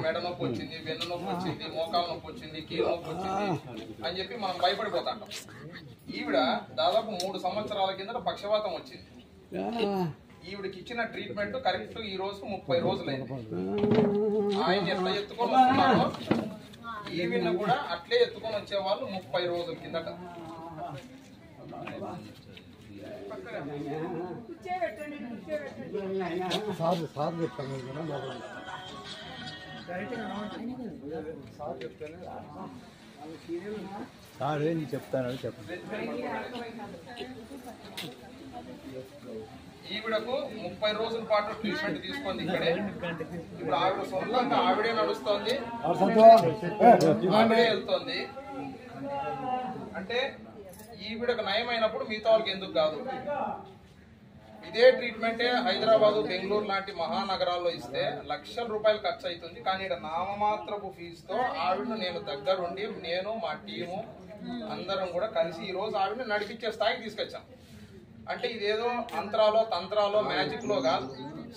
మెడ నొప్పి వచ్చింది, వెన్ను నొప్పి వచ్చింది, మోకాలు నొప్పి వచ్చింది, కీలు నొప్పి వచ్చింది అని చెప్పి మనం భయపడిపోతాం. ఈవిడ దాదాపు 3 సంవత్సరాల కింద పక్షవాతం వచ్చింది. ఈవిడికి ఇచ్చిన ట్రీట్మెంట్ కరెక్ట్ ఈ రోజు 30 రోజులైంది. ఆయన ఎట్లా ఎత్తుకొని వస్తున్నారో ఈవిని కూడా అట్లే ఎత్తుకొని వచ్చేవాళ్ళు 30 రోజుల కిందట. సార్ ఏం చెప్తాను చెప్పండి. ఈవిడకు 30 రోజుల పాటు ట్రీట్మెంట్ తీసుకుంది ఇక్కడే. ఇప్పుడు ఆవిడ సొంతంగా ఆవిడే నడుస్తోంది, ఆవిడే వెళ్తోంది. అంటే ఈవిడకు నయమైనప్పుడు మిగతా వాళ్ళకి ఎందుకు కాదు? ఇదే ట్రీట్మెంటే హైదరాబాదు, బెంగళూరు లాంటి మహానగరాల్లో ఇస్తే లక్షల రూపాయలు ఖర్చు అవుతుంది. కానీ ఇక్కడ నామమాత్రపు ఫీజుతో ఆవిడను నేను దగ్గరుండి, నేను మా టీము అందరం కూడా కలిసి ఈ రోజు ఆవిడని నడిపించే స్థాయికి తీసుకొచ్చాం. అంటే ఇదేదో అంతరాలో తంత్రాలో మ్యాజిక్ లో కాదు.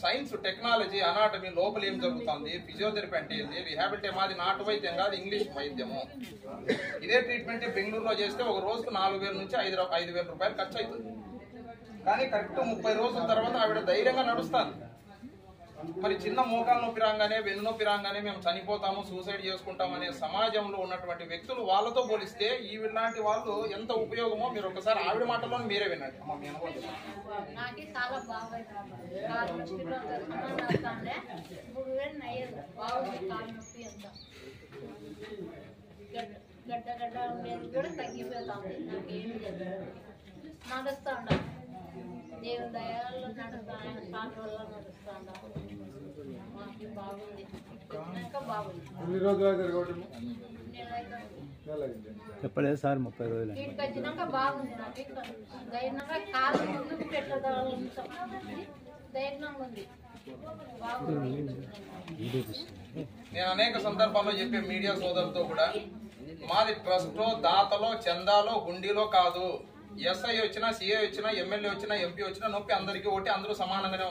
సైన్స్, టెక్నాలజీ, అనాటమీ, లోపల ఏం జరుగుతుంది, ఫిజియోథెరపీ అంటే ఏంటి, రిహాబిలిటీ మాది నాటు వైద్యం కాదు, ఇంగ్లీష్ వైద్యము. ఇదే ట్రీట్మెంట్ బెంగళూరులో చేస్తే ఒక రోజుకు 4,000 నుంచి 5,000 రూపాయలు ఖర్చు అవుతుంది. కానీ కరెక్ట్ 30 రోజుల తర్వాత ఆవిడ ధైర్యంగా నడుస్తాను. మరి చిన్న మోకాలు నొప్పి రాగానే, వెన్ను నొప్పి రాగానే మేము చనిపోతాము, సూసైడ్ చేసుకుంటాం అనే సమాజంలో ఉన్నటువంటి వ్యక్తులు వాళ్ళతో పోలిస్తే ఈవిలాంటి వాళ్ళు ఎంత ఉపయోగమో మీరు ఒకసారి ఆవిడ మాటల్లో మీరే వినండి. అమ్మ మీ అనుభవం. నాకే చాలా బాగుంది. కాలు నొప్పి బాగుంది. కాలు నొప్పి ఎంత గడ్డ గడ్డ ఉండేది కూడా తగ్గిపోతుంది. నాకేమి లేదు, నడుస్తా ఉండాలి. దేవుని దయాల్లో నడుస్తాను, కాలు వల్ల నడుస్తా ఉండాలి. మాకు బాగుంది. ఇంకా బాగుంది. చెప్పలేదు సార్ 30 రోజులు ఇంటికి వచ్చినాక బాగుంది. నాకు ధైర్యంగా కాలు ముందుకు పెట్టదాం, ధైర్యంగా ఉంది. నేను అనేక సందర్భాల్లో చెప్పే మీడియా సోదరులతో కూడా మాది ట్రస్ట్లో, దాతలో, చందాలో, హుండీలో కాదు. ఎస్ఐ వచ్చినా, సిఐ వచ్చినా, ఎమ్మెల్యే వచ్చినా, ఎంపీ వచ్చినా నొప్పి అందరికీ ఒకటి, అందరూ సమానంగానే